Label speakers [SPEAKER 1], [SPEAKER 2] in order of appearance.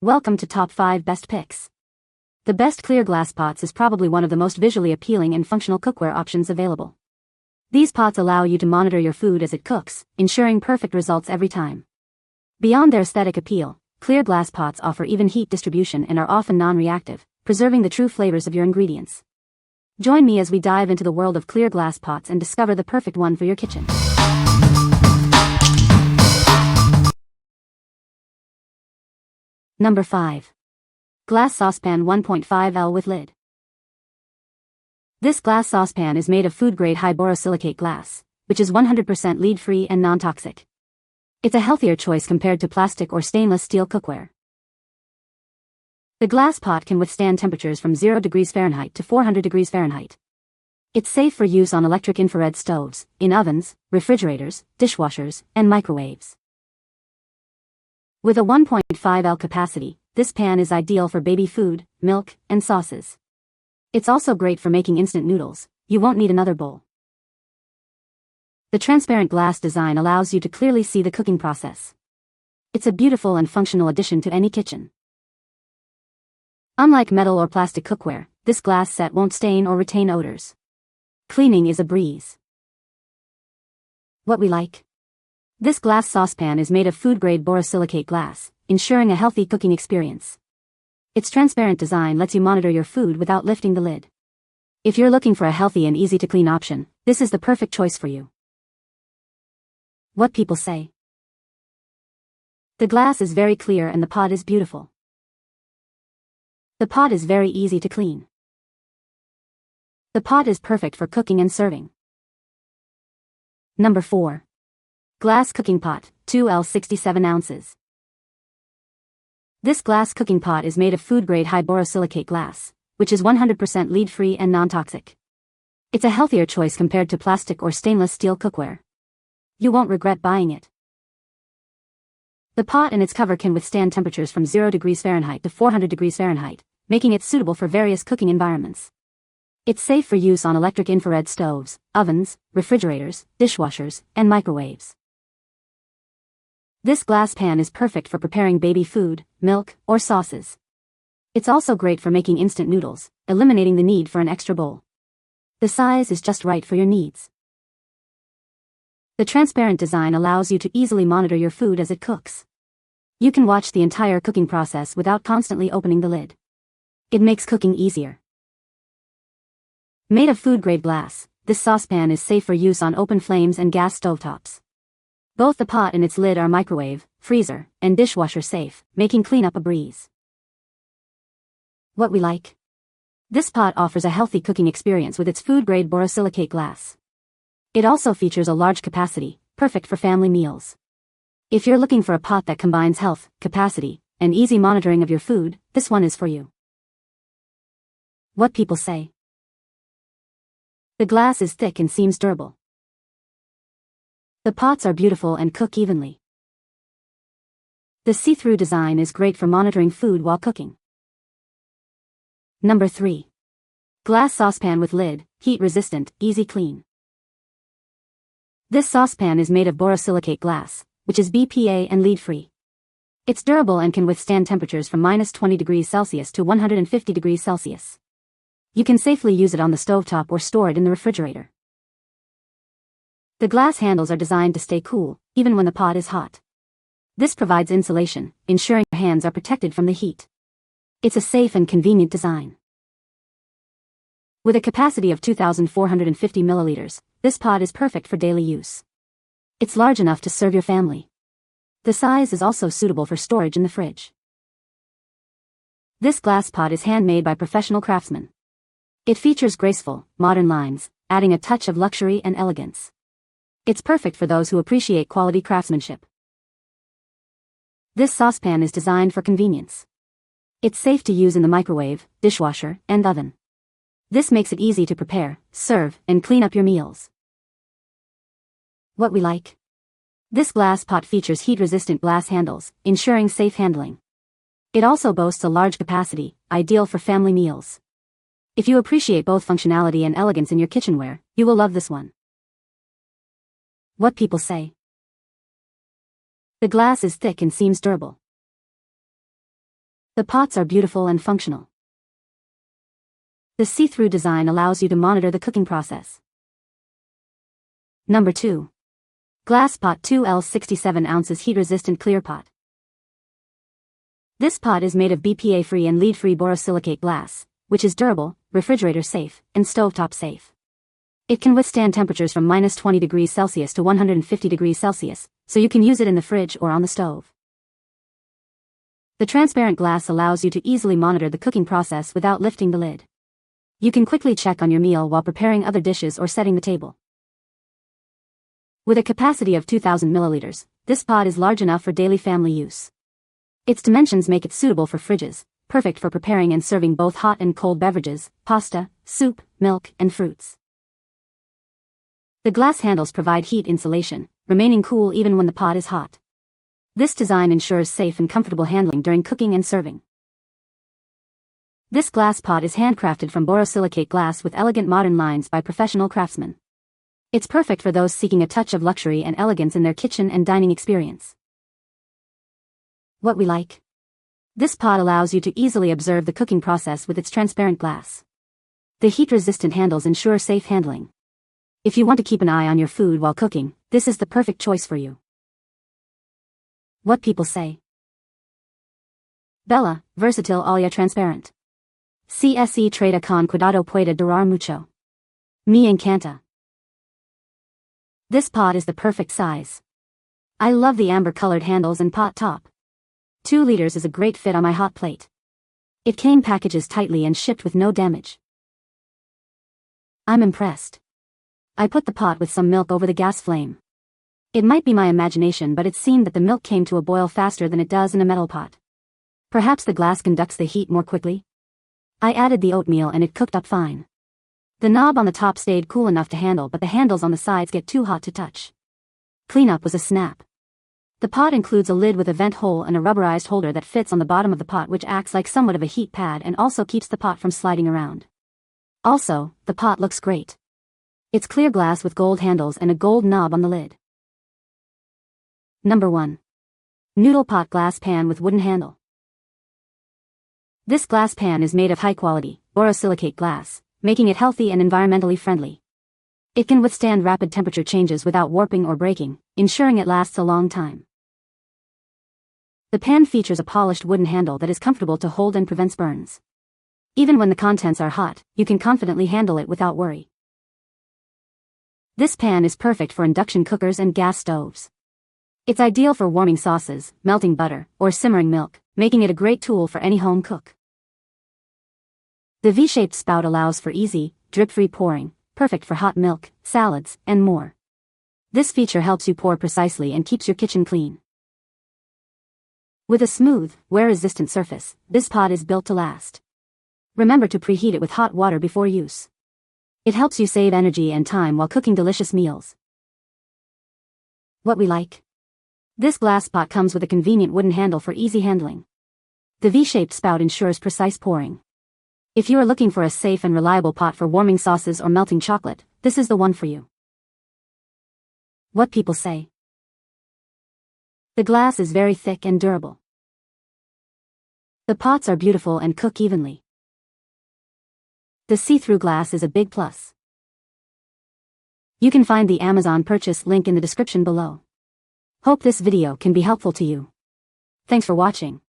[SPEAKER 1] Welcome to Top 5 Best Picks. The best clear glass pots is probably one of the most visually appealing and functional cookware options available. These pots allow you to monitor your food as it cooks, ensuring perfect results every time. Beyond their aesthetic appeal, clear glass pots offer even heat distribution and are often non-reactive, preserving the true flavors of your ingredients. Join me as we dive into the world of clear glass pots and discover the perfect one for your kitchen. Number 5. Glass saucepan 1.5L with lid. This glass saucepan is made of food-grade high borosilicate glass, which is 100% lead-free and non-toxic. It's a healthier choice compared to plastic or stainless steel cookware. The glass pot can withstand temperatures from 0 degrees Fahrenheit to 400 degrees Fahrenheit. It's safe for use on electric infrared stoves, in ovens, refrigerators, dishwashers, and microwaves. With a 1.5L capacity, this pan is ideal for baby food, milk, and sauces. It's also great for making instant noodles. You won't need another bowl. The transparent glass design allows you to clearly see the cooking process. It's a beautiful and functional addition to any kitchen. Unlike metal or plastic cookware, this glass set won't stain or retain odors. Cleaning is a breeze. What we like? This glass saucepan is made of food-grade borosilicate glass, ensuring a healthy cooking experience. Its transparent design lets you monitor your food without lifting the lid. If you're looking for a healthy and easy-to-clean option, this is the perfect choice for you. What people say. The glass is very clear and the pot is beautiful. The pot is very easy to clean. The pot is perfect for cooking and serving. Number 4. Glass cooking pot, 2L 67 ounces. This glass cooking pot is made of food-grade high borosilicate glass, which is 100% lead-free and non-toxic. It's a healthier choice compared to plastic or stainless steel cookware. You won't regret buying it. The pot and its cover can withstand temperatures from 0 degrees Fahrenheit to 400 degrees Fahrenheit, making it suitable for various cooking environments. It's safe for use on electric infrared stoves, ovens, refrigerators, dishwashers, and microwaves. This glass pan is perfect for preparing baby food, milk, or sauces. It's also great for making instant noodles, eliminating the need for an extra bowl. The size is just right for your needs. The transparent design allows you to easily monitor your food as it cooks. You can watch the entire cooking process without constantly opening the lid. It makes cooking easier. Made of food-grade glass, this saucepan is safe for use on open flames and gas stovetops. Both the pot and its lid are microwave, freezer, and dishwasher safe, making cleanup a breeze. What we like? This pot offers a healthy cooking experience with its food-grade borosilicate glass. It also features a large capacity, perfect for family meals. If you're looking for a pot that combines health, capacity, and easy monitoring of your food, this one is for you. What people say. The glass is thick and seems durable. The pots are beautiful and cook evenly. The see-through design is great for monitoring food while cooking. Number 3. Glass saucepan with lid, heat-resistant, easy clean. This saucepan is made of borosilicate glass, which is BPA and lead-free. It's durable and can withstand temperatures from -20 degrees Celsius to 150 degrees Celsius. You can safely use it on the stovetop or store it in the refrigerator. The glass handles are designed to stay cool, even when the pot is hot. This provides insulation, ensuring your hands are protected from the heat. It's a safe and convenient design. With a capacity of 2,450 milliliters, this pot is perfect for daily use. It's large enough to serve your family. The size is also suitable for storage in the fridge. This glass pot is handmade by professional craftsmen. It features graceful, modern lines, adding a touch of luxury and elegance. It's perfect for those who appreciate quality craftsmanship. This saucepan is designed for convenience. It's safe to use in the microwave, dishwasher, and oven. This makes it easy to prepare, serve, and clean up your meals. What we like? This glass pot features heat-resistant glass handles, ensuring safe handling. It also boasts a large capacity, ideal for family meals. If you appreciate both functionality and elegance in your kitchenware, you will love this one. What people say. The glass is thick and seems durable. The pots are beautiful and functional. The see-through design allows you to monitor the cooking process. Number 2. Glass Pot 2L 67 ounces heat-resistant clear pot. This pot is made of BPA-free and lead-free borosilicate glass, which is durable, refrigerator-safe, and stovetop-safe. It can withstand temperatures from -20 degrees Celsius to 150 degrees Celsius, so you can use it in the fridge or on the stove. The transparent glass allows you to easily monitor the cooking process without lifting the lid. You can quickly check on your meal while preparing other dishes or setting the table. With a capacity of 2,000 milliliters, this pot is large enough for daily family use. Its dimensions make it suitable for fridges, perfect for preparing and serving both hot and cold beverages, pasta, soup, milk, and fruits. The glass handles provide heat insulation, remaining cool even when the pot is hot. This design ensures safe and comfortable handling during cooking and serving. This glass pot is handcrafted from borosilicate glass with elegant modern lines by professional craftsmen. It's perfect for those seeking a touch of luxury and elegance in their kitchen and dining experience. What we like. This pot allows you to easily observe the cooking process with its transparent glass. The heat-resistant handles ensure safe handling. If you want to keep an eye on your food while cooking, this is the perfect choice for you. What people say. Bella, versatile olla transparent. CSE trata con cuidado puede durar mucho. Me encanta. This pot is the perfect size. I love the amber-colored handles and pot top. 2 liters is a great fit on my hot plate. It came packaged tightly and shipped with no damage. I'm impressed. I put the pot with some milk over the gas flame. It might be my imagination, but it seemed that the milk came to a boil faster than it does in a metal pot. Perhaps the glass conducts the heat more quickly? I added the oatmeal and it cooked up fine. The knob on the top stayed cool enough to handle, but the handles on the sides get too hot to touch. Cleanup was a snap. The pot includes a lid with a vent hole and a rubberized holder that fits on the bottom of the pot, which acts like somewhat of a heat pad and also keeps the pot from sliding around. Also, the pot looks great. It's clear glass with gold handles and a gold knob on the lid. Number 1. Noodle Pot Glass Pan with Wooden Handle. This glass pan is made of high-quality, borosilicate glass, making it healthy and environmentally friendly. It can withstand rapid temperature changes without warping or breaking, ensuring it lasts a long time. The pan features a polished wooden handle that is comfortable to hold and prevents burns. Even when the contents are hot, you can confidently handle it without worry. This pan is perfect for induction cookers and gas stoves. It's ideal for warming sauces, melting butter, or simmering milk, making it a great tool for any home cook. The V-shaped spout allows for easy, drip-free pouring, perfect for hot milk, salads, and more. This feature helps you pour precisely and keeps your kitchen clean. With a smooth, wear-resistant surface, this pot is built to last. Remember to preheat it with hot water before use. It helps you save energy and time while cooking delicious meals. What we like. This glass pot comes with a convenient wooden handle for easy handling. The V-shaped spout ensures precise pouring. If you are looking for a safe and reliable pot for warming sauces or melting chocolate, this is the one for you. What people say. The glass is very thick and durable. The pots are beautiful and cook evenly. The see-through glass is a big plus. You can find the Amazon purchase link in the description below. Hope this video can be helpful to you. Thanks for watching.